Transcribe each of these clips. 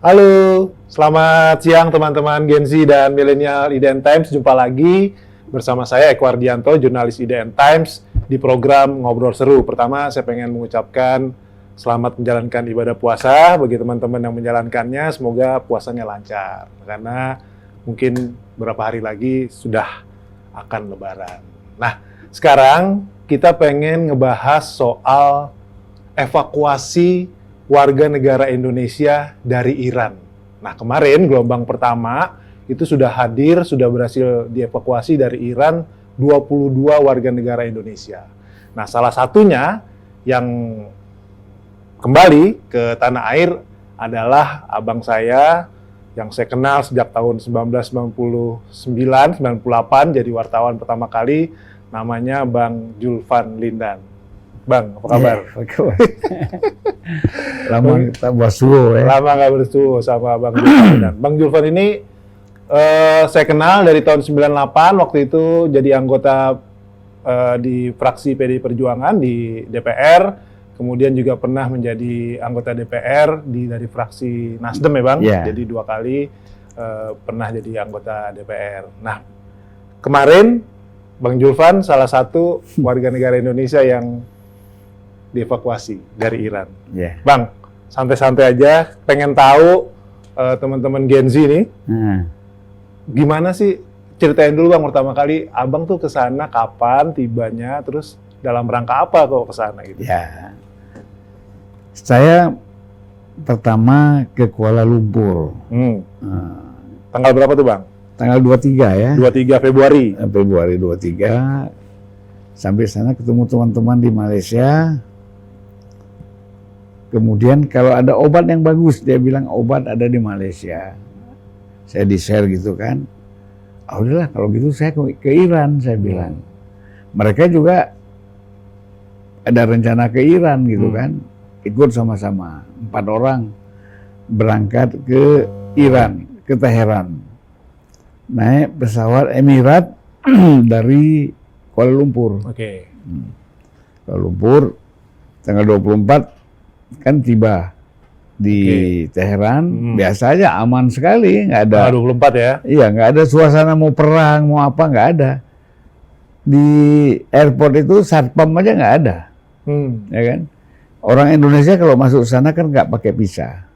Halo, selamat siang teman-teman Gen Z dan milenial IDN Times. Jumpa lagi bersama saya Eko Ardianto, jurnalis IDN Times di program Ngobrol Seru. Pertama, saya pengen mengucapkan selamat menjalankan ibadah puasa bagi teman-teman yang menjalankannya. Semoga puasanya lancar, karena mungkin beberapa hari lagi sudah akan Lebaran. Nah, sekarang kita pengen ngebahas soal evakuasi warga negara Indonesia dari Iran. Nah, kemarin gelombang pertama itu sudah hadir, sudah berhasil dievakuasi dari Iran 22 warga negara Indonesia. Nah, salah satunya yang kembali ke tanah air adalah abang saya yang saya kenal sejak tahun 1999-98, jadi wartawan pertama kali, namanya Bang Julvan Lindan. Bang, apa kabar? Lama kita bersuhu ya. Lama nggak bersuhu sama Bang Julvan. Bang Julvan ini saya kenal dari tahun 98, waktu itu jadi anggota di fraksi PDI Perjuangan di DPR, kemudian juga pernah menjadi anggota DPR dari fraksi Nasdem ya Bang, jadi 2 kali pernah jadi anggota DPR. Nah, kemarin Bang Julvan salah satu warga negara Indonesia yang dievakuasi dari Iran. Bang, santai-santai aja, pengen tahu teman-teman Gen Z nih, gimana sih, ceritain dulu Bang, pertama kali Abang tuh ke sana kapan tibanya, terus dalam rangka apa kok ke sana gitu? Ya, saya pertama ke Kuala Lumpur. Tanggal berapa tuh Bang? Tanggal 23 ya. 23 Februari. Februari 23. Sampai sana ketemu teman-teman di Malaysia. Kemudian kalau ada obat yang bagus, dia bilang obat ada di Malaysia. Saya di-share gitu kan. Oh, udahlah kalau gitu saya ke Iran, saya bilang. Mereka juga ada rencana ke Iran gitu kan. Ikut sama-sama. 4 orang berangkat ke Iran, ke Teheran. Naik pesawat Emirat dari Kuala Lumpur. Kuala Lumpur tanggal 24 kan tiba di Teheran. Biasa aja, aman sekali, nggak ada. 24 ya? Iya, nggak ada suasana mau perang, mau apa, nggak ada. Di airport itu satpam aja nggak ada, ya kan? Orang Indonesia kalau masuk sana kan nggak pakai visa,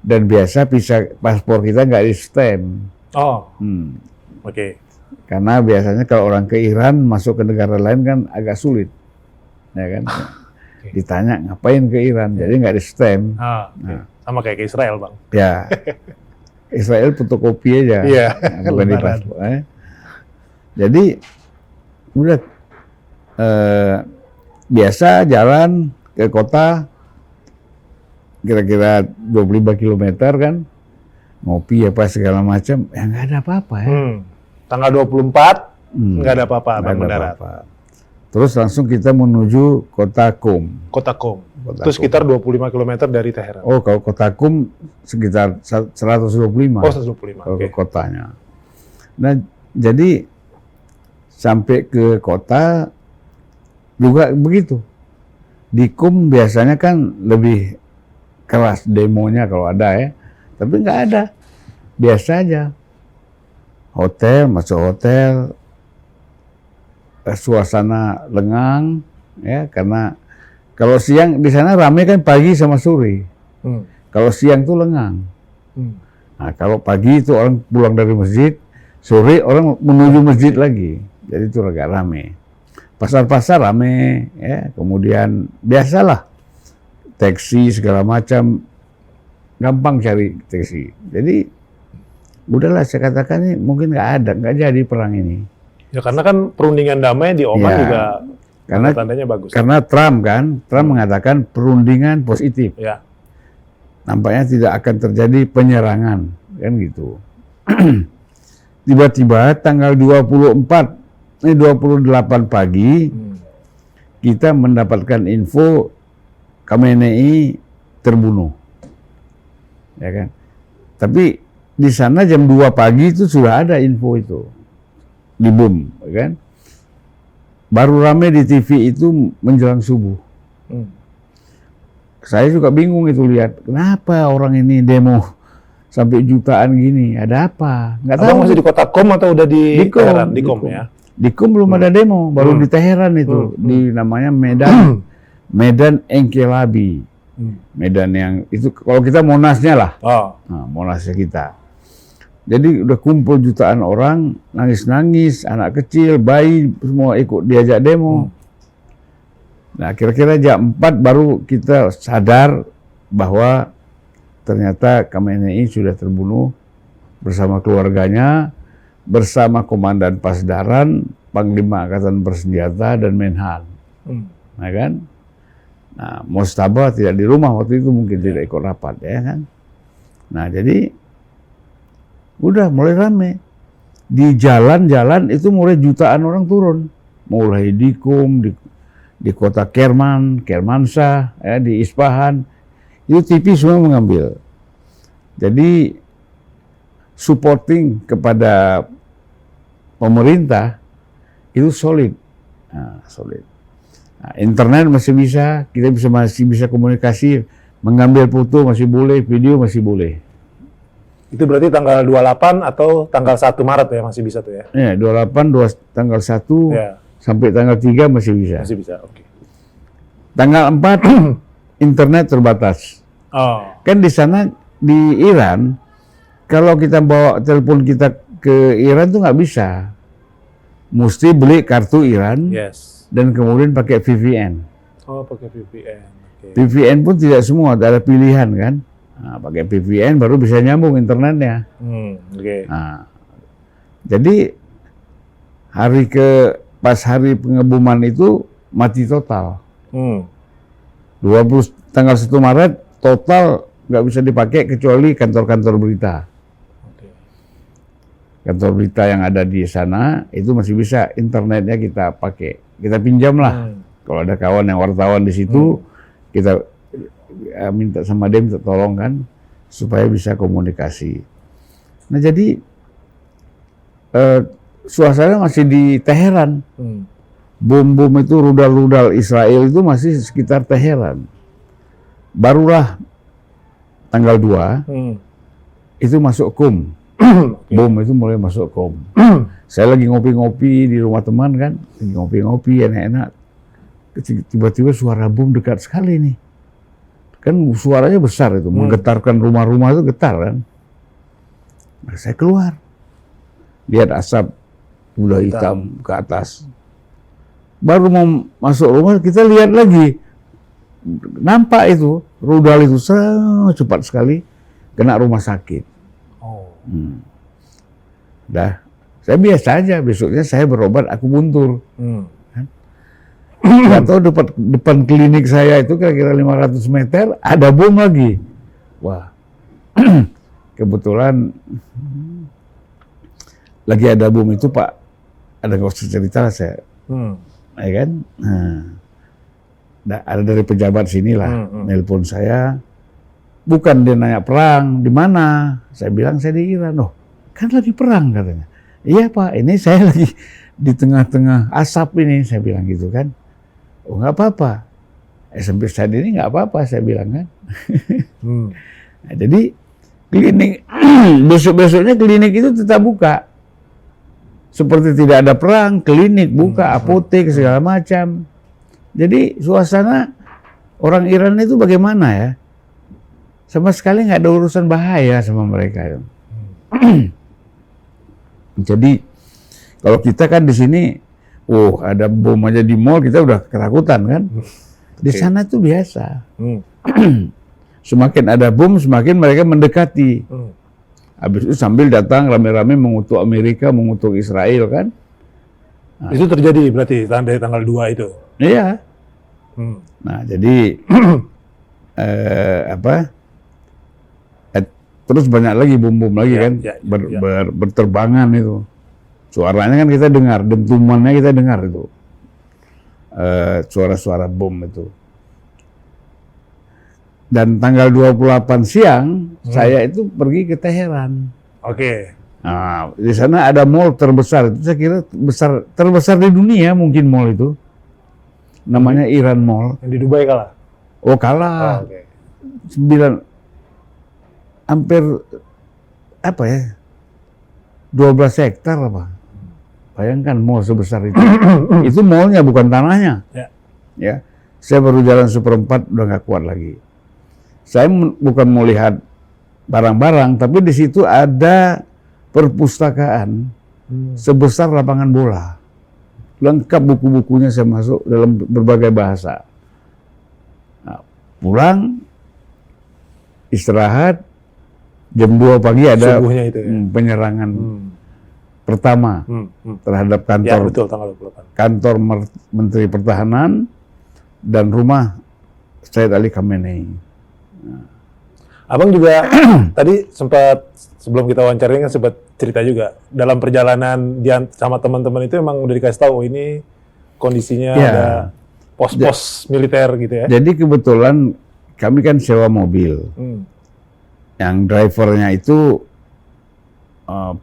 dan biasa visa paspor kita nggak di stamp. Karena biasanya kalau orang ke Iran masuk ke negara lain kan agak sulit, ya kan? Ditanya ngapain ke Iran, jadi nggak di stamp. Sama kayak ke Israel Bang. Ya, Israel fotokopi aja, bukan di paspor. Jadi udah biasa jalan ke kota kira-kira 25 km kan, ngopi apa segala macam, ya nggak ada apa-apa ya. Tanggal 24 nggak ada apa-apa Bang mendarat. Terus langsung kita menuju Kota Qom. Itu sekitar 25 km dari Teheran. Oh, kalau Kota Qom sekitar 125. Oh, 125. Kalau ke kotanya. Nah, jadi sampai ke kota juga begitu. Di Qom biasanya kan lebih keras demonya kalau ada ya. Tapi nggak ada. Biasa aja. Hotel, masuk hotel, suasana lengang, ya, karena kalau siang di sana ramai kan pagi sama sore. Kalau siang tuh lengang. Nah, kalau pagi itu orang pulang dari masjid, sore orang menuju masjid lagi. Jadi itu agak ramai. Pasar-pasar ramai, ya. Kemudian biasalah taksi segala macam, gampang cari taksi. Jadi udahlah, saya katakan ini mungkin nggak jadi perang ini. Ya karena kan perundingan damai di Oman juga tandanya bagus. Karena Trump mengatakan perundingan positif. Nampaknya tidak akan terjadi penyerangan, kan gitu. Tiba-tiba tanggal 28 pagi kita mendapatkan info Khamenei terbunuh. Ya kan? Tapi di sana jam 2 pagi itu sudah ada info itu. Di boom, kan? Baru rame di TV itu menjelang subuh. saya juga bingung itu lihat, kenapa orang ini demo sampai jutaan gini, ada apa? Nggak tahu. Abang masih di kota Qom atau udah di Di Qom, Teheran? Di di Qom Qom. ya. Di Qom belum ada demo, baru di Teheran itu, di namanya Medan Enkelabi. Medan yang itu kalau kita Monasnya lah, Oh. nah, Monasnya kita. Jadi udah kumpul jutaan orang, nangis-nangis, anak kecil, bayi, semua ikut diajak demo. Nah, kira-kira jam 4 baru kita sadar bahwa ternyata Khamenei sudah terbunuh bersama keluarganya, bersama Komandan Pasdaran, Panglima Angkatan Bersenjata, dan Menhan. Nah, kan? Nah, Mostabah tidak di rumah waktu itu, mungkin tidak ikut rapat, ya kan? Nah, jadi udah mulai rame. Di jalan-jalan itu mulai jutaan orang turun. Mulai di Qom, di kota Kermanshah, ya, di Isfahan, itu TV semua mengambil. Jadi supporting kepada pemerintah itu solid, solid. Nah, internet masih bisa, kita masih bisa komunikasi, mengambil foto masih boleh, video masih boleh. Itu berarti tanggal 28 atau tanggal 1 Maret ya masih bisa tuh ya? Ya, 28, tanggal 1 Ya. sampai tanggal 3 masih bisa. Masih bisa, oke. Tanggal 4 internet terbatas. Oh. Kan di sana di Iran, kalau kita bawa telepon kita ke Iran tuh nggak bisa. Mesti beli kartu Iran Yes. dan kemudian pakai VPN. Oh, pakai VPN. Oke. VPN pun tidak semua, ada pilihan kan. Nah, pakai VPN baru bisa nyambung internetnya. Oke. Nah, jadi pas hari pengeboman itu mati total. 20 tanggal 1 Maret total nggak bisa dipakai kecuali kantor-kantor berita. Oke. Kantor berita yang ada di sana itu masih bisa internetnya kita pakai, kita pinjam lah. Kalau ada kawan yang wartawan di situ, kita minta sama dia minta tolong kan supaya bisa komunikasi. Nah, jadi suasana masih di Teheran. Bom-bom itu, rudal-rudal Israel itu masih sekitar Teheran. Barulah tanggal 2 itu masuk Qom. Bom itu mulai masuk Qom. Saya lagi ngopi-ngopi di rumah teman kan, lagi ngopi-ngopi enak-enak. Tiba-tiba suara bom dekat sekali nih. Kan suaranya besar itu, menggetarkan rumah-rumah itu getar kan. Nah, saya keluar, lihat asap udah hitam ke atas. Baru mau masuk rumah kita lihat lagi, nampak itu rudal itu cepat sekali kena rumah sakit. Dah, saya biasa aja. Besoknya saya berobat akupuntur. Nggak tahu depan klinik saya itu kira-kira 500 meter ada bom lagi. Wah, kebetulan lagi ada bom itu Pak. Ada nggak usah cerita saya, ya kan? Nah, ada dari pejabat sinilah, nelpon saya. Bukan dia nanya perang di mana? Saya bilang saya di Iran. Oh, kan lagi perang katanya. Iya Pak, ini saya lagi di tengah-tengah asap ini. Saya bilang gitu kan. Oh nggak apa-apa. Sampai saat ini nggak apa-apa saya bilang kan. Nah, jadi klinik besok-besoknya klinik itu tetap buka. Seperti tidak ada perang, klinik buka, apotek segala macam. Jadi suasana orang Iran itu bagaimana ya? Sama sekali nggak ada urusan bahaya sama mereka. Jadi kalau kita kan di sini, ada bom aja di mall kita udah ketakutan kan. Di sana tuh biasa. Semakin ada bom, semakin mereka mendekati. Habis itu sambil datang rame-rame mengutuk Amerika, mengutuk Israel kan. Nah, itu terjadi berarti dari tanggal 2 itu? Iya. Nah, jadi terus banyak lagi bom-bom lagi kan, berterbangan itu. Suaranya kan kita dengar, dentumannya kita dengar itu. Suara-suara bom itu. Dan tanggal 28 siang, saya itu pergi ke Teheran. Oke. Nah, di sana ada mall terbesar, itu saya kira terbesar di dunia mungkin mall itu. Namanya Iran Mall. Yang di Dubai kalah? Oh kalah. Oh, oke. 9, hampir apa ya, 12 hektar apa. Bayangkan mall sebesar itu. Itu mallnya bukan tanahnya. Ya. Ya, saya baru jalan seperempat udah nggak kuat lagi. Saya bukan mau lihat barang-barang, tapi di situ ada perpustakaan sebesar lapangan bola. Lengkap buku-bukunya, saya masuk dalam berbagai bahasa. Nah, pulang, istirahat, jam 2 pagi ada Subuhnya itu ya. penyerangan pertama terhadap Ya kantor betul, tanggal 28. kantor Menteri Pertahanan dan rumah Said Ali Khamenei. Abang juga tadi sempat, sebelum kita wawancara ini kan sempat cerita juga, dalam perjalanan sama teman-teman itu emang udah dikasih tahu, oh, ini kondisinya Ya. ada pos-pos militer gitu ya. Jadi kebetulan kami kan sewa mobil. Yang drivernya itu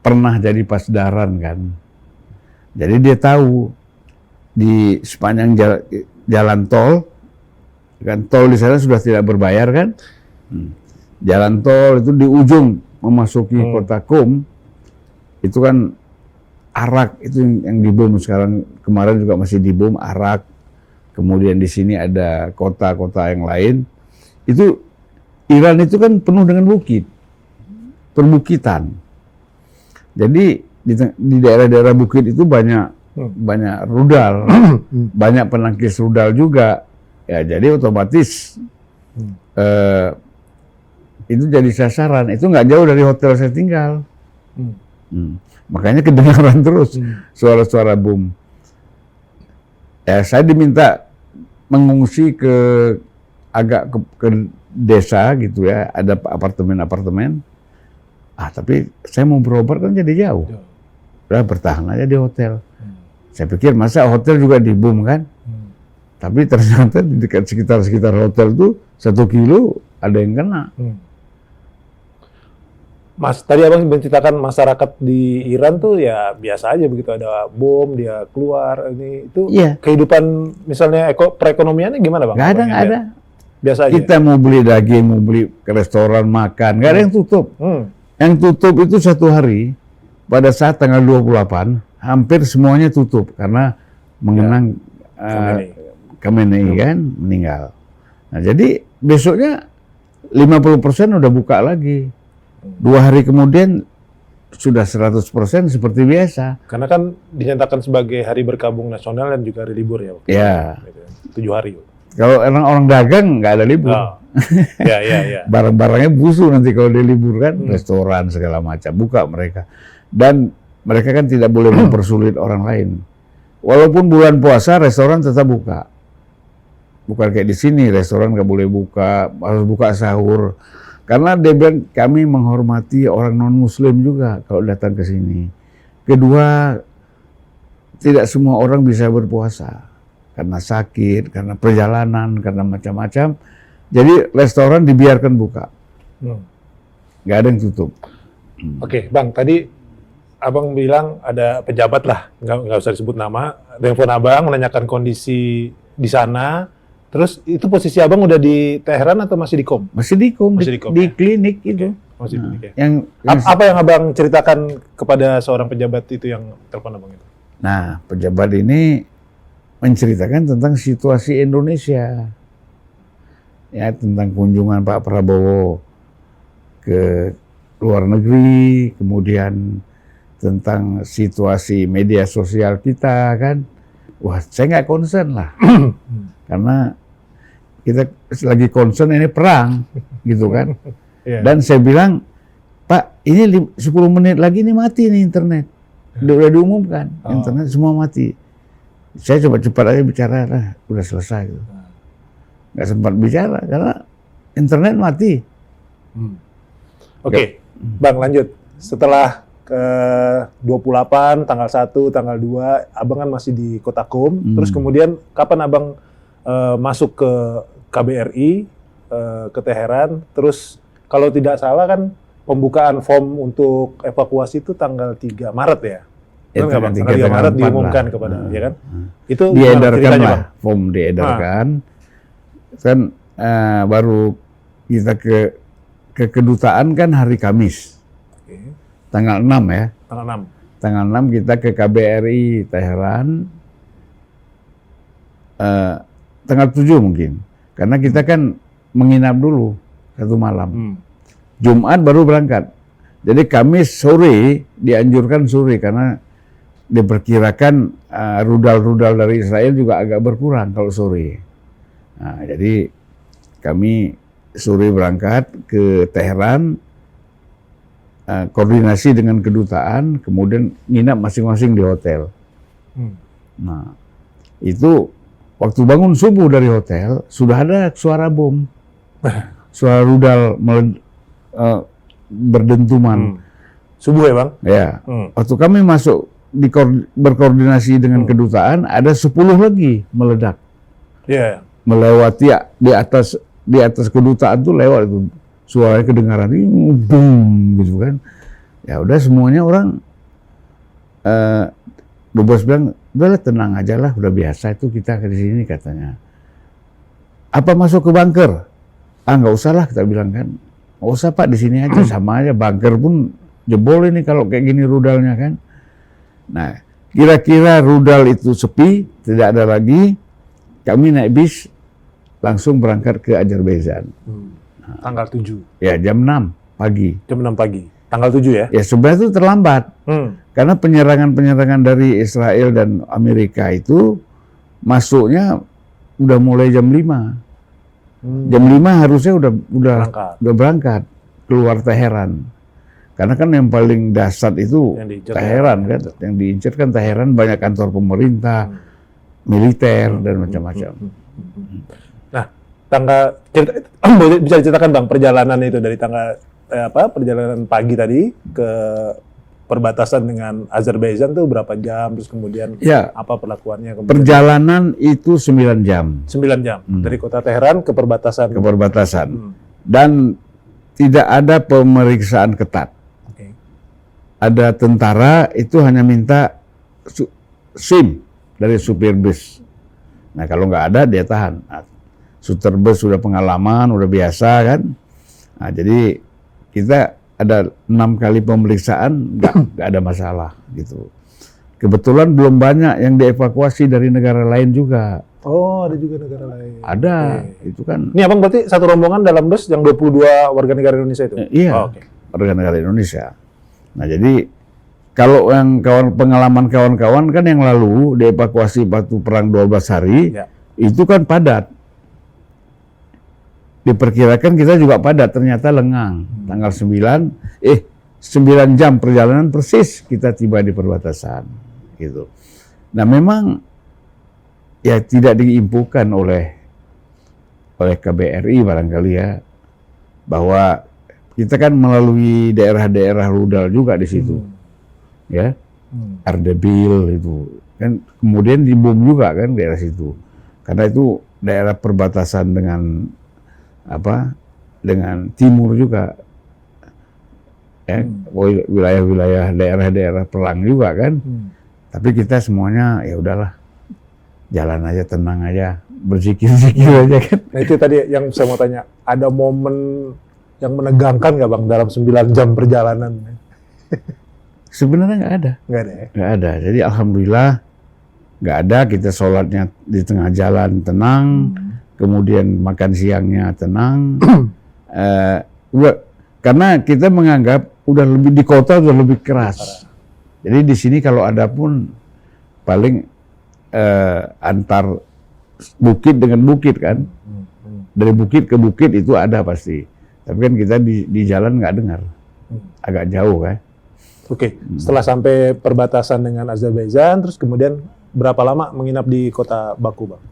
pernah jadi pasdaran kan. Jadi dia tahu di sepanjang jalan tol, kan tol di sana sudah tidak berbayar kan. Jalan tol itu di ujung memasuki kota Qom, itu kan Arak, itu yang dibom sekarang, kemarin juga masih dibom Arak. Kemudian di sini ada kota-kota yang lain. Itu Iran itu kan penuh dengan bukit, perbukitan. Jadi di daerah-daerah bukit itu banyak rudal, banyak penangkis rudal juga. Ya, jadi otomatis itu jadi sasaran. Itu nggak jauh dari hotel saya tinggal. Makanya kedengaran terus suara-suara bom. Ya, saya diminta mengungsi agak ke desa gitu ya, ada apartemen-apartemen. Tapi saya mau berobat kan jadi jauh. Udah bertahan aja di hotel. Saya pikir masa hotel juga dibom kan? Tapi ternyata di dekat sekitar hotel tuh 1 kilo ada yang kena. Mas, tadi abang menceritakan masyarakat di Iran tuh ya biasa aja, begitu ada bom dia keluar, ini itu kehidupan misalnya perekonomiannya gimana bang? Nggak ada. Biasa aja. Kita mau beli daging, mau beli ke restoran makan, nggak ada yang tutup. Yang tutup itu 1 hari pada saat tanggal 28 hampir semuanya tutup karena mengenang Khamenei kan meninggal. Nah, jadi besoknya 50% udah buka lagi. 2 hari kemudian sudah 100% seperti biasa. Karena kan dinyatakan sebagai hari berkabung nasional dan juga hari libur ya. Ya. 7 hari. Kalau orang dagang nggak ada libur. Ya. Barang-barangnya busuk nanti kalau dia libur kan, restoran segala macam buka mereka. Dan mereka kan tidak boleh mempersulit orang lain. Walaupun bulan puasa restoran tetap buka. Bukan kayak di sini, restoran nggak boleh buka, harus buka sahur. Karena dia bilang kami menghormati orang non-muslim juga kalau datang ke sini. Kedua, tidak semua orang bisa berpuasa. Karena sakit, karena perjalanan, karena macam-macam. Jadi restoran dibiarkan buka. Nggak ada yang tutup. Oke, Bang, tadi abang bilang ada pejabat lah, nggak usah disebut nama, telepon abang menanyakan kondisi di sana. Terus itu posisi abang udah di Teheran atau masih di Qom? Masih di Qom, di klinik itu. Masih di klinik ya. Apa yang abang ceritakan kepada seorang pejabat itu yang telepon abang itu? Nah, pejabat ini menceritakan tentang situasi Indonesia. Ya, tentang kunjungan Pak Prabowo ke luar negeri, kemudian tentang situasi media sosial kita kan. Wah, saya nggak concern lah. Karena kita lagi concern ini perang, gitu kan. Dan saya bilang, Pak, ini 10 menit lagi ini mati nih internet. Udah diumumkan, internet semua mati. Saya coba cepat aja bicara, udah selesai. Gitu. Nggak sempat bicara, karena internet mati. Oke, Bang lanjut. Setelah ke 28, tanggal 1, tanggal 2, abang kan masih di kota Qom. Terus kemudian kapan abang masuk ke KBRI, ke Teheran? Terus kalau tidak salah kan pembukaan form untuk evakuasi itu tanggal 3 Maret ya? Benar nggak Bang? Tanggal 3 Maret diumumkan kepada, ya kan? Itu diedarkan lah, form diedarkan. Kan baru kita ke kedutaan kan hari Kamis, Oke. tanggal 6 ya. Tanggal 6. Tanggal 6 kita ke KBRI Teheran, tanggal 7 mungkin. Karena kita kan menginap dulu 1 malam. Jumat baru berangkat. Jadi Kamis sore, dianjurkan sore karena diperkirakan rudal-rudal dari Israel juga agak berkurang kalau sore. Nah, jadi kami sore berangkat ke Teheran, koordinasi dengan kedutaan, kemudian nginap masing-masing di hotel. Nah, itu waktu bangun subuh dari hotel, sudah ada suara bom. Suara rudal berdentuman. Subuh ya Bang? Ya, waktu kami masuk berkoordinasi dengan kedutaan, ada 10 lagi meledak. Iya. Melewati di atas kedutaan tuh lewat itu. Suaranya kedengaran, boom gitu kan. Ya udah semuanya orang bos bilang, udahlah tenang aja lah, udah biasa itu kita di sini katanya. Apa masuk ke bunker? Nggak usah lah kita bilang kan. Nggak usah Pak, di sini aja sama aja. Bunker pun jebol ini kalau kayak gini rudalnya kan. Nah, kira-kira rudal itu sepi, tidak ada lagi. Kami naik bis langsung berangkat ke Azerbaijan. Tanggal 7. Ya, jam 6 pagi. Jam 6 pagi. Tanggal 7 ya? Ya, sebenarnya itu terlambat. Karena penyerangan-penyerangan dari Israel dan Amerika itu masuknya udah mulai jam 5. Jam 5 harusnya udah berangkat keluar Teheran. Karena kan yang paling dasar itu Teheran kan. Yang diincar kan Teheran, banyak kantor pemerintah, militer dan macam-macam. Nah, bisa diceritakan Bang perjalanan itu dari tanggal perjalanan pagi tadi ke perbatasan dengan Azerbaijan tuh berapa jam, terus kemudian apa perlakuannya? Perjalanan itu 9 jam. 9 jam dari kota Teheran ke perbatasan. Dan tidak ada pemeriksaan ketat. Ada tentara itu hanya minta SIM dari supir bus. Nah kalau nggak ada dia tahan. Nah, supir bus sudah pengalaman, udah biasa kan. Nah jadi kita ada 6 kali pemeriksaan, nggak ada masalah gitu. Kebetulan belum banyak yang dievakuasi dari negara lain juga. Oh, ada juga negara lain. Ada, itu kan. Ini Abang berarti satu rombongan dalam bus yang 22 warga negara Indonesia itu? Iya, warga negara Indonesia. Nah jadi kalau yang pengalaman kawan-kawan kan yang lalu dievakuasi waktu perang 12 hari, itu kan padat. Diperkirakan kita juga padat, ternyata lengang. Tanggal 9 jam perjalanan persis kita tiba di perbatasan. Gitu. Nah memang ya tidak diinfokan oleh KBRI barangkali ya, bahwa kita kan melalui daerah-daerah rudal juga di situ. Ya, Ardabil itu kan kemudian dibom juga kan daerah situ. Karena itu daerah perbatasan dengan dengan timur juga, ya, wilayah-wilayah daerah-daerah perang juga kan. Tapi kita semuanya ya udahlah, jalan aja, tenang aja, berzikir-zikir aja kan. Nah itu tadi yang saya mau tanya, ada momen yang menegangkan nggak Bang dalam 9 jam perjalanan? Sebenarnya nggak ada. Nggak ada ya? Nggak ada. Jadi alhamdulillah nggak ada. Kita sholatnya di tengah jalan tenang. Kemudian makan siangnya tenang. Karena kita menganggap udah lebih di kota udah lebih keras. Jadi di sini kalau ada pun paling antar bukit dengan bukit kan. Dari bukit ke bukit itu ada pasti. Tapi kan kita di jalan nggak dengar. Agak jauh kan. Oke, setelah sampai perbatasan dengan Azerbaijan, terus kemudian berapa lama menginap di kota Baku, Bang?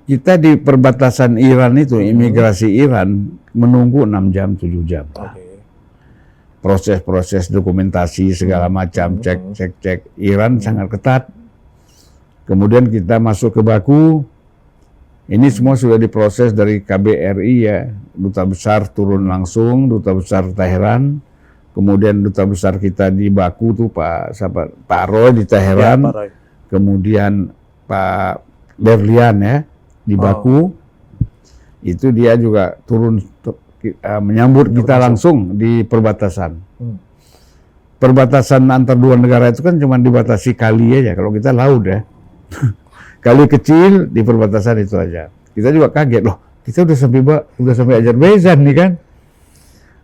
Kita di perbatasan Iran itu, imigrasi Iran, menunggu 6 jam, 7 jam. Proses-proses dokumentasi segala macam, cek Iran sangat ketat. Kemudian kita masuk ke Baku, ini semua sudah diproses dari KBRI ya, Duta Besar turun langsung, Duta Besar Teheran. Kemudian duta besar kita di Baku tuh Pak Roy di Teheran, kemudian Pak Berlian ya di Baku, itu dia juga turun menyambut kita langsung di perbatasan. Perbatasan antar dua negara itu kan cuma dibatasi kali aja, kalau kita laut ya. Kali kecil di perbatasan itu aja. Kita juga kaget loh, kita udah sampai Azerbaijan nih kan.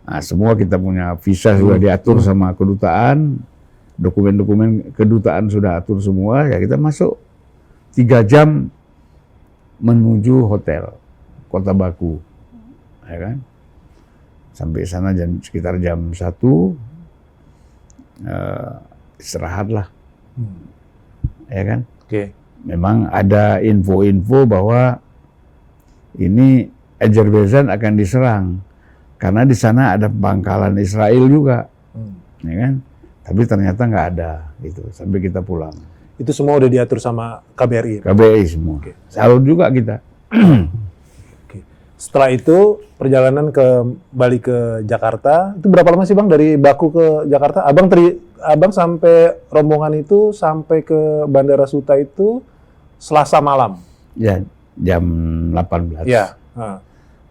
Nah, semua kita punya visa sudah diatur sama kedutaan, dokumen-dokumen kedutaan sudah atur semua, ya kita masuk 3 jam menuju hotel Kota Baku, ya kan? Sampai sana sekitar jam 1, istirahatlah, ya kan? Oke. Memang ada info-info bahwa ini Azerbaijan akan diserang karena di sana ada pangkalan Israel juga, ya kan? Tapi ternyata nggak ada, gitu. Sampai kita pulang. Itu semua udah diatur sama KBRI? KBRI semua. Oke. Salut juga kita. Oke. Setelah itu perjalanan balik ke Jakarta, itu berapa lama sih Bang dari Baku ke Jakarta? Abang sampai rombongan itu sampai ke Bandara Suta itu Selasa malam? Ya, jam 18. Ya.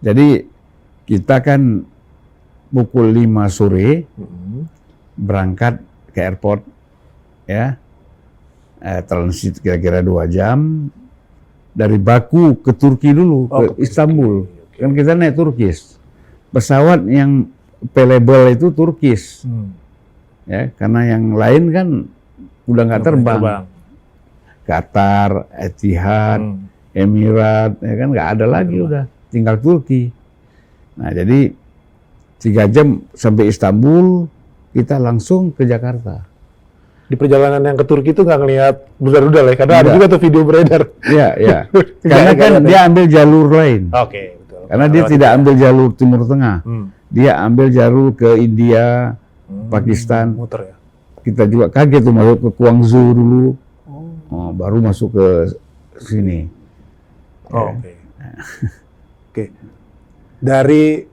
Jadi kita kan pukul 5 sore berangkat ke airport, ya. Transit kira-kira 2 jam dari Baku ke Turki dulu, ke Istanbul. Kan kita naik Turkish. Pesawat yang available itu Turkish. Ya, karena yang lain kan udah nggak terbang. Qatar, Etihad, Emirat, ya kan nggak ada lagi, udah tinggal Turki. Nah, jadi 3 jam sampai Istanbul, kita langsung ke Jakarta. Di perjalanan yang ke Turki itu nggak ngelihat rudal-rudal ya? Karena ada juga tuh video beredar. Iya, iya. Karena kan dia ambil jalur lain. Oke, betul. Karena dia tidak ambil jalur Timur Tengah. Dia ambil jalur ke India, Pakistan. Muter ya? Kita juga kaget tuh masuk ke Guangzhou dulu. Baru masuk ke sini. Oke. Oke. Dari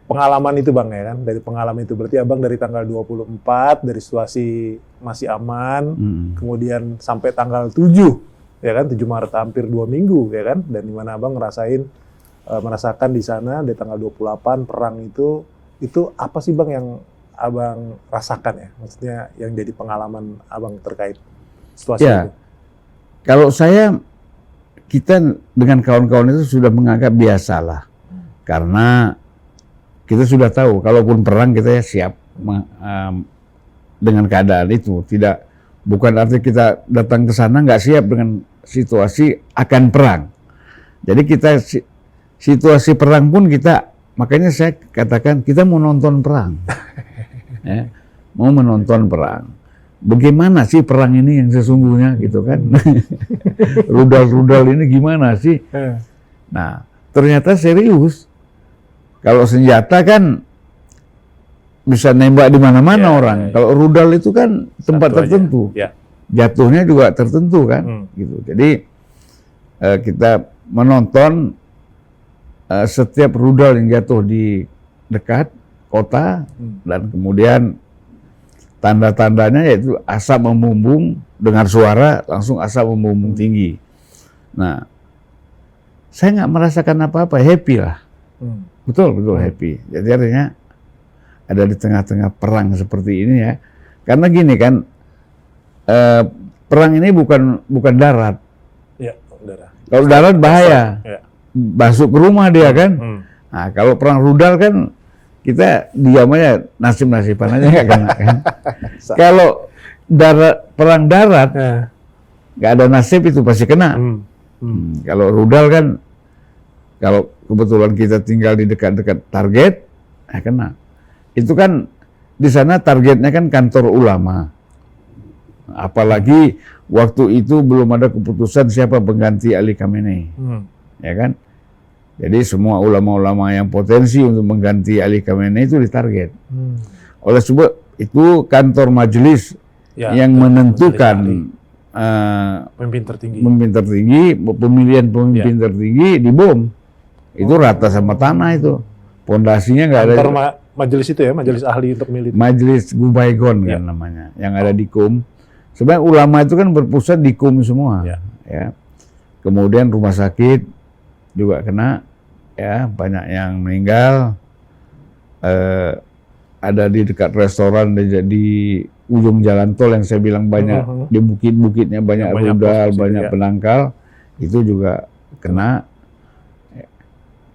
pengalaman itu Bang ya kan, dari pengalaman itu berarti Abang dari tanggal 24 dari situasi masih aman, kemudian sampai tanggal 7 ya kan, 7 Maret hampir 2 minggu ya kan, dan di mana Abang merasakan di sana dari tanggal 28 perang itu apa sih Bang yang Abang rasakan ya, maksudnya yang jadi pengalaman Abang terkait situasi itu? Kalau kita dengan kawan-kawan itu sudah menganggap biasalah, karena kita sudah tahu, kalaupun perang kita ya siap dengan keadaan itu. Bukan arti kita datang ke sana nggak siap dengan situasi akan perang. Jadi kita situasi perang pun makanya saya katakan kita mau nonton perang, ya, mau menonton perang. Bagaimana sih perang ini yang sesungguhnya gitu kan? Rudal-rudal ini gimana sih? Nah, ternyata serius. Kalau senjata kan bisa nembak di mana-mana orang. Kalau rudal itu kan tempat tertentu. Jatuhnya juga tertentu kan. Gitu. Jadi kita menonton setiap rudal yang jatuh di dekat kota dan kemudian tanda-tandanya yaitu asap membumbung, dengar suara langsung asap membumbung tinggi. Nah, saya nggak merasakan apa-apa, happy lah. Betul happy. Jadi artinya ada di tengah-tengah perang seperti ini ya. Karena gini kan, perang ini bukan darat. Ya, darat. Kalau darat bahaya, masuk ke rumah dia kan. Nah, kalau perang rudal kan kita diam aja, nasib-nasiban aja nggak kena kan. Kalau perang darat nggak ada nasib itu pasti kena. Kalau rudal kan, kalau kebetulan kita tinggal di dekat-dekat target, kena. Itu kan di sana targetnya kan kantor ulama. Apalagi waktu itu belum ada keputusan siapa pengganti Ali Khamenei, ya kan? Jadi semua ulama-ulama yang potensi untuk mengganti Ali Khamenei itu ditarget. Oleh sebab itu kantor majelis yang menentukan pemimpin tertinggi, pemilihan pemimpin tertinggi dibom. Itu rata sama tanah itu. Pondasinya nggak ada. Kantor majelis itu ya, majelis ahli untuk militer. Majelis Gubaigon kan namanya, yang ada di KUM. Sebenarnya ulama itu kan berpusat di KUM semua. Ya. Kemudian rumah sakit juga kena, ya, banyak yang meninggal. Ada di dekat restoran di ujung jalan tol yang saya bilang banyak di bukit-bukitnya banyak rudal, banyak penangkal, itu juga kena.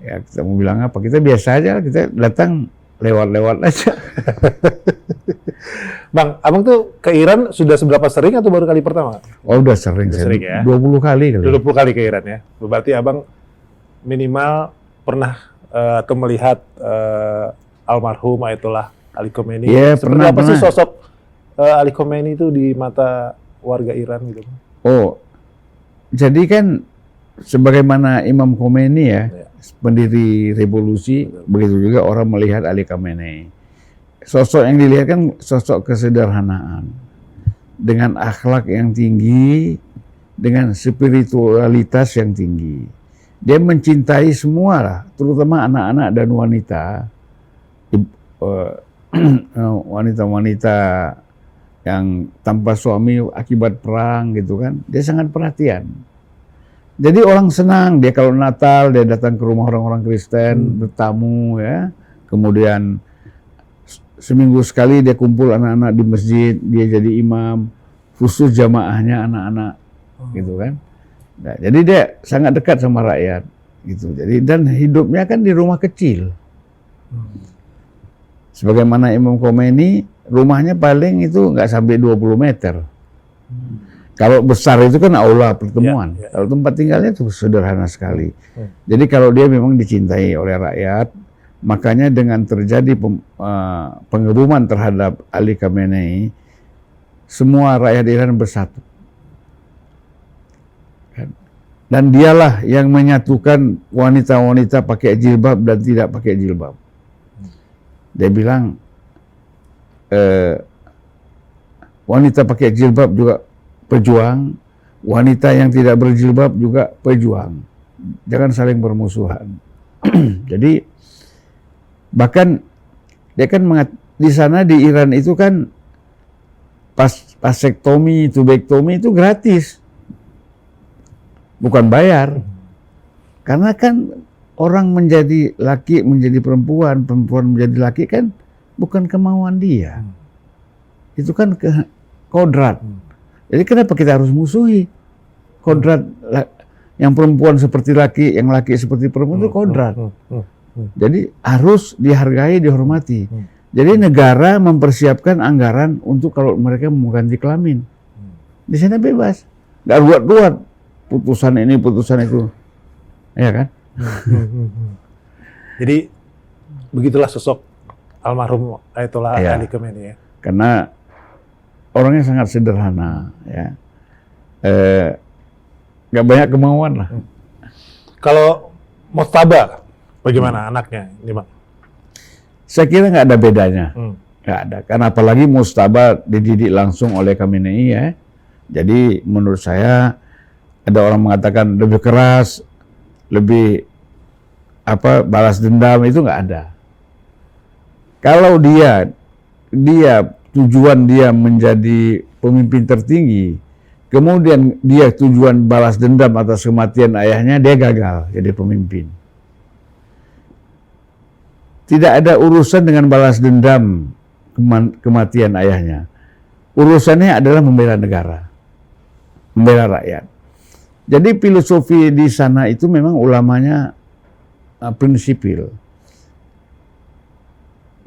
Ya kita mau bilang apa? Kita biasa aja, kita datang lewat-lewat aja. Bang, abang tuh ke Iran sudah seberapa sering atau baru kali pertama? Oh udah sering, Udah sering ya? 20 kali kali. 20 kali ke Iran ya? Berarti abang minimal pernah atau melihat almarhum Ayatollah Ali Khomeini. Iya, Seperti apa sih sosok Ali Khomeini itu di mata warga Iran gitu? Oh, jadi kan sebagaimana Imam Khomeini ya, pendiri revolusi, begitu juga orang melihat Ali Khamenei. Sosok yang dilihat kan sosok kesederhanaan, dengan akhlak yang tinggi, dengan spiritualitas yang tinggi. Dia mencintai semua lah, terutama anak-anak dan wanita, wanita-wanita yang tanpa suami akibat perang gitu kan. Dia sangat perhatian. Jadi orang senang dia kalau Natal dia datang ke rumah orang-orang Kristen bertamu ya. Kemudian seminggu sekali dia kumpul anak-anak di masjid, dia jadi imam, khusus jamaahnya anak-anak gitu kan. Nah, jadi dia sangat dekat sama rakyat gitu. Jadi dan hidupnya kan di rumah kecil. Sebagaimana Imam Khomeini rumahnya paling itu nggak sampai 20 meter. Kalau besar itu kan aula pertemuan. Kalau tempat tinggalnya itu sederhana sekali. Jadi kalau dia memang dicintai oleh rakyat, makanya dengan terjadi pengebuman terhadap Ali Khamenei, semua rakyat Iran bersatu. Dan dialah yang menyatukan wanita-wanita pakai jilbab dan tidak pakai jilbab. Dia bilang wanita pakai jilbab juga pejuang, wanita yang tidak berjilbab juga pejuang. Jangan saling bermusuhan. Jadi bahkan dia kan di sana di Iran itu kan vasektomi, tubektomi itu gratis. Bukan bayar. Karena kan orang menjadi laki menjadi perempuan, perempuan menjadi laki kan bukan kemauan dia. Itu kan kodrat. Jadi kenapa kita harus musuhi? Kodrat yang perempuan seperti laki, yang laki seperti perempuan itu kodrat. Jadi harus dihargai, dihormati. Jadi negara mempersiapkan anggaran untuk kalau mereka mau ganti kelamin. Di sana bebas. Nggak ruwet-ruwet. Putusan ini, putusan itu. Ya kan? Jadi begitulah sosok almarhum Ayatollah Ali Khomeini ya. Karena orangnya sangat sederhana, ya. Nggak banyak kemauan lah. Kalau Mojtaba, bagaimana anaknya ini, Bang? Saya kira nggak ada bedanya. Nggak ada. Karena apalagi Mojtaba dididik langsung oleh Khamenei ya. Jadi menurut saya ada orang mengatakan lebih keras, lebih balas dendam, itu nggak ada. Kalau dia tujuan dia menjadi pemimpin tertinggi, kemudian dia tujuan balas dendam atas kematian ayahnya, dia gagal jadi pemimpin. Tidak ada urusan dengan balas dendam kematian ayahnya. Urusannya adalah membela negara, membela rakyat. Jadi filosofi di sana itu memang ulamanya prinsipil.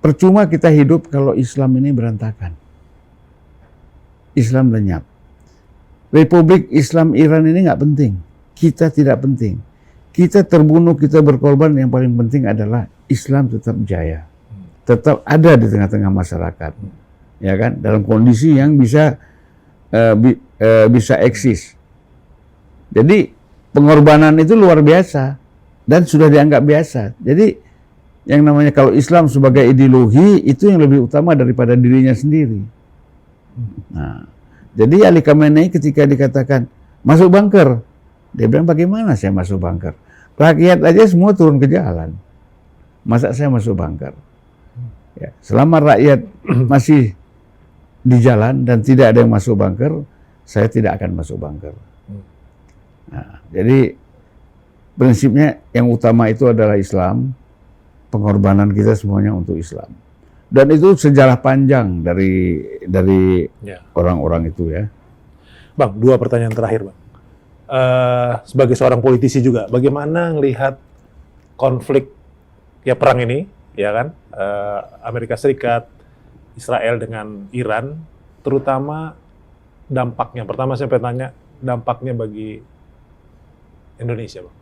Percuma kita hidup kalau Islam ini berantakan. Islam lenyap. Republik Islam Iran ini nggak penting. Kita tidak penting. Kita terbunuh, kita berkorban, yang paling penting adalah Islam tetap jaya. Tetap ada di tengah-tengah masyarakat. Ya kan? Dalam kondisi yang bisa eksis. Jadi pengorbanan itu luar biasa dan sudah dianggap biasa. Jadi yang namanya kalau Islam sebagai ideologi itu yang lebih utama daripada dirinya sendiri. Nah, jadi Ali Khamenei ketika dikatakan masuk bunker, dia bilang bagaimana saya masuk bunker? Rakyat aja semua turun ke jalan. Masa saya masuk bunker? Ya, selama rakyat masih di jalan dan tidak ada yang masuk bunker, saya tidak akan masuk bunker. Nah, jadi prinsipnya yang utama itu adalah Islam, pengorbanan kita semuanya untuk Islam. Dan itu sejarah panjang dari orang-orang itu ya. Bang, 2 pertanyaan terakhir, Bang. Sebagai seorang politisi juga, bagaimana melihat konflik perang ini, ya kan, Amerika Serikat, Israel dengan Iran, terutama dampaknya. Pertama saya pengen tanya dampaknya bagi Indonesia, Bang.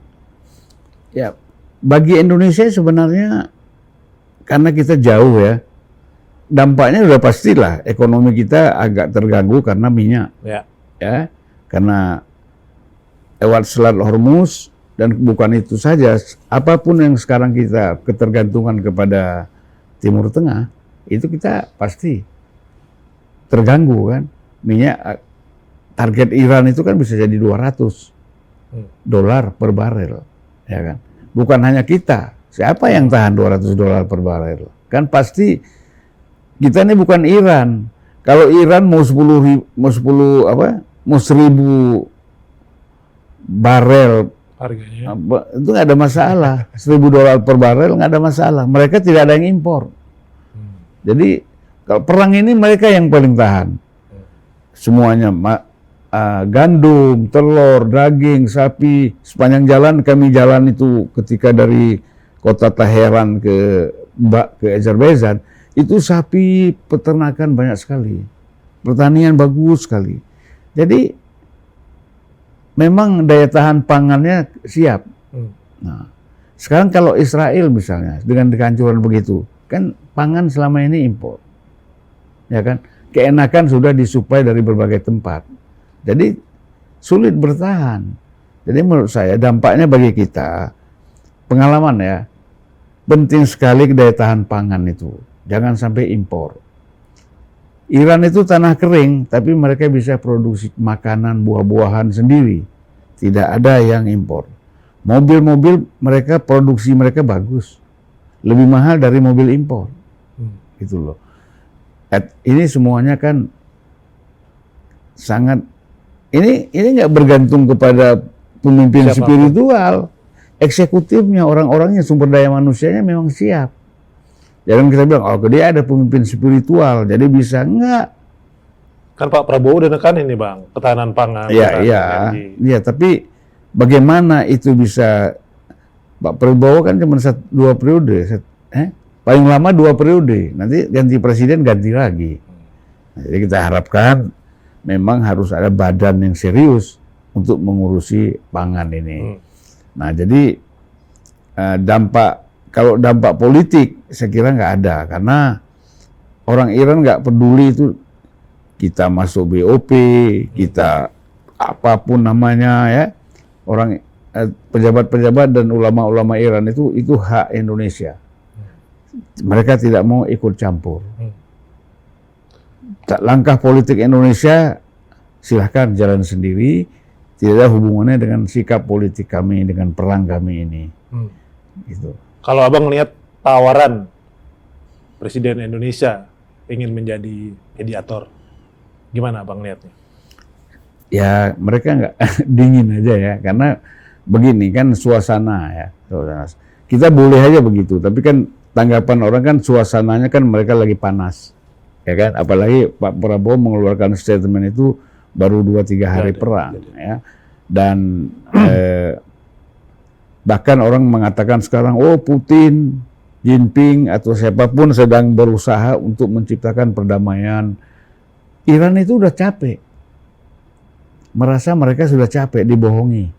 Ya, bagi Indonesia sebenarnya karena kita jauh ya, dampaknya udah pastilah ekonomi kita agak terganggu karena minyak. Ya, karena lewat Selat Hormuz, dan bukan itu saja, apapun yang sekarang kita ketergantungan kepada Timur Tengah, itu kita pasti terganggu kan. Minyak, target Iran itu kan bisa jadi $200 per barel, ya kan. Bukan hanya kita, siapa yang tahan $200 per barel? Kan pasti kita ini bukan Iran. Kalau Iran mau 10.000 barel Harganya itu nggak ada masalah. $1.000 per barel nggak ada masalah. Mereka tidak ada yang impor. Jadi kalau perang ini mereka yang paling tahan. Semuanya gandum, telur, daging, sapi. Sepanjang jalan kami jalan itu ketika dari kota Teheran ke Azerbaijan, itu sapi peternakan banyak sekali. Pertanian bagus sekali. Jadi memang daya tahan pangannya siap. Nah, sekarang kalau Israel misalnya dengan kehancuran begitu, kan pangan selama ini impor. Ya kan? Keenakan sudah disuplai dari berbagai tempat. Jadi sulit bertahan. Jadi menurut saya dampaknya bagi kita, pengalaman ya, penting sekali daya tahan pangan itu. Jangan sampai impor. Iran itu tanah kering, tapi mereka bisa produksi makanan, buah-buahan sendiri. Tidak ada yang impor. Mobil-mobil mereka, produksi mereka bagus. Lebih mahal dari mobil impor. Gitu loh. Ini semuanya kan sangat, ini nggak bergantung kepada pemimpin spiritual. Eksekutifnya, orang-orangnya, sumber daya manusianya memang siap. Jangan kita bilang, oh dia ada pemimpin spiritual, jadi bisa. Enggak. Kan Pak Prabowo udah nekan ini Bang, ketahanan pangan. Iya, tapi bagaimana itu bisa, Pak Prabowo kan cuma 2 periode, paling lama 2 periode, nanti ganti presiden ganti lagi. Nah, jadi kita harapkan memang harus ada badan yang serius untuk mengurusi pangan ini. Nah jadi kalau dampak politik saya kira nggak ada, karena orang Iran nggak peduli itu kita masuk BOP, kita apapun namanya ya, orang pejabat-pejabat dan ulama-ulama Iran itu hak Indonesia. Mereka tidak mau ikut campur. Langkah politik Indonesia silahkan jalan sendiri, tidak ada hubungannya dengan sikap politik kami, dengan perang kami ini. Gitu. Kalau Abang lihat tawaran Presiden Indonesia ingin menjadi mediator, gimana Abang lihatnya? Ya mereka nggak dingin aja ya, karena begini kan suasana ya. Kita boleh aja begitu, tapi kan tanggapan orang kan suasananya kan mereka lagi panas, ya kan? Apalagi Pak Prabowo mengeluarkan statement itu baru 2-3 hari perang, ya. Dan bahkan orang mengatakan sekarang, oh Putin, Jinping atau siapapun sedang berusaha untuk menciptakan perdamaian. Iran itu udah capek, merasa mereka sudah capek dibohongi.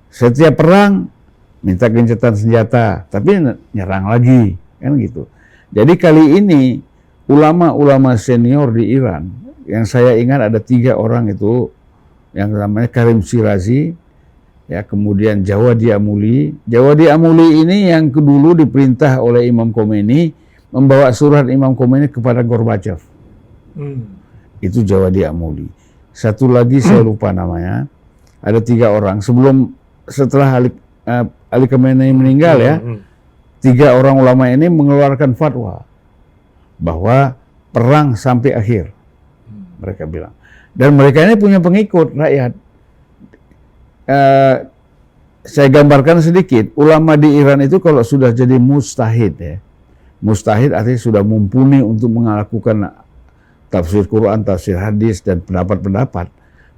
Setiap perang minta gencatan senjata, tapi nyerang lagi, kan gitu. Jadi kali ini ulama-ulama senior di Iran, yang saya ingat ada 3 orang itu, yang namanya Karim Shirazi, ya, kemudian Jawadi Amuli. Jawadi Amuli ini yang dulu diperintah oleh Imam Khomeini membawa surat Imam Khomeini kepada Gorbachev. Itu Jawadi Amuli. Satu lagi saya lupa namanya. Ada 3 orang. Setelah Ali Khamenei meninggal ya, 3 orang ulama ini mengeluarkan fatwa bahwa perang sampai akhir. Mereka bilang. Dan mereka ini punya pengikut rakyat. saya gambarkan sedikit, ulama di Iran itu kalau sudah jadi mujtahid ya, mujtahid artinya sudah mumpuni untuk melakukan tafsir Quran, tafsir hadis dan pendapat-pendapat.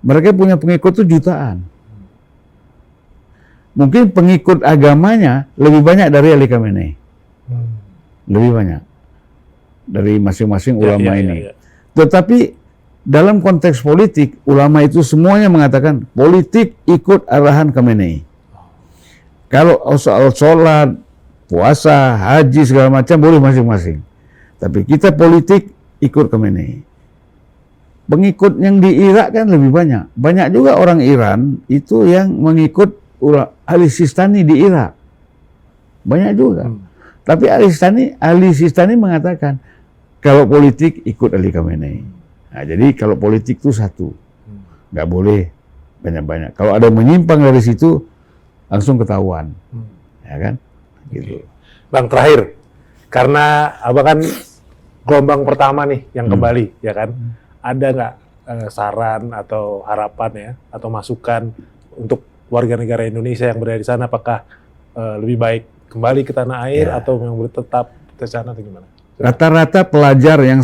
Mereka punya pengikut itu jutaan. Mungkin pengikut agamanya lebih banyak dari Ali Khamenei. Lebih banyak dari masing-masing ulama ini. Tetapi dalam konteks politik, ulama itu semuanya mengatakan politik ikut arahan Khamenei. Kalau soal sholat, puasa, haji segala macam boleh masing-masing. Tapi kita politik ikut Khamenei. Pengikut yang di Irak kan lebih banyak. Banyak juga orang Iran itu yang mengikut Ali Sistani di Irak. Banyak juga. Tapi Ali Sistani mengatakan kalau politik ikut Ali Khamenei. Nah, jadi kalau politik itu satu, nggak boleh banyak-banyak. Kalau ada yang menyimpang dari situ, langsung ketahuan, ya kan? Gitu. Bang, terakhir, karena abang kan gelombang pertama nih yang kembali, ya kan? Ada nggak saran atau harapan ya, atau masukan untuk warga negara Indonesia yang berada di sana, apakah lebih baik kembali ke tanah air atau yang tetap ke sana atau gimana? Rata-rata pelajar yang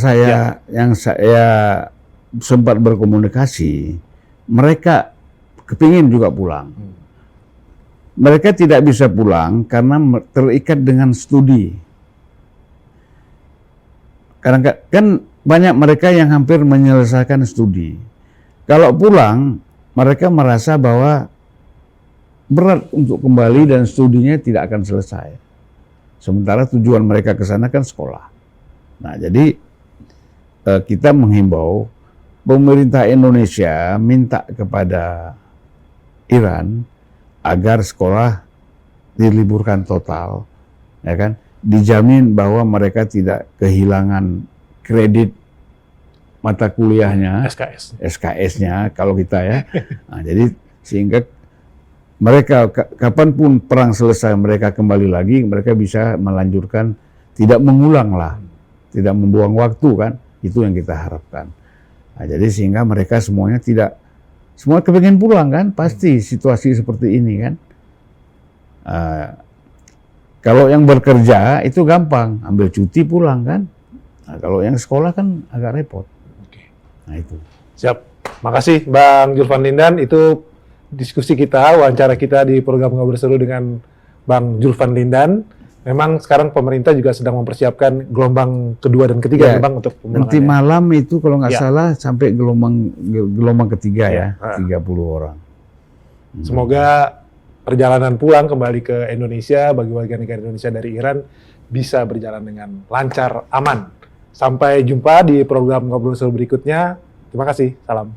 saya sempat berkomunikasi, mereka kepingin juga pulang. Mereka tidak bisa pulang karena terikat dengan studi. Karena kan banyak mereka yang hampir menyelesaikan studi. Kalau pulang, mereka merasa bahwa berat untuk kembali dan studinya tidak akan selesai. Sementara tujuan mereka ke sana kan sekolah. Nah, jadi kita menghimbau pemerintah Indonesia minta kepada Iran agar sekolah diliburkan total, ya kan? Dijamin bahwa mereka tidak kehilangan kredit mata kuliahnya, SKS-nya kalau kita ya. Nah, jadi sehingga mereka kapanpun perang selesai mereka kembali lagi, mereka bisa melanjutkan, tidak mengulang lah, tidak membuang waktu kan? Itu yang kita harapkan. Nah, jadi sehingga mereka semuanya semua kepengen pulang kan, pasti situasi seperti ini kan. Kalau yang bekerja itu gampang, ambil cuti pulang kan. Nah, kalau yang sekolah kan agak repot. Nah itu. Siap, makasih Bang Julvan Lindan. Itu diskusi kita, wawancara kita di program Ngobrol Seru dengan Bang Julvan Lindan. Memang sekarang pemerintah juga sedang mempersiapkan gelombang kedua dan ketiga ya, Bang, untuk pemulangannya. Nanti malam itu kalau nggak salah sampai gelombang ketiga ya, 30 orang. Semoga perjalanan pulang kembali ke Indonesia bagi warga negara Indonesia dari Iran bisa berjalan dengan lancar, aman. Sampai jumpa di program Ngobrol Seru berikutnya. Terima kasih, salam.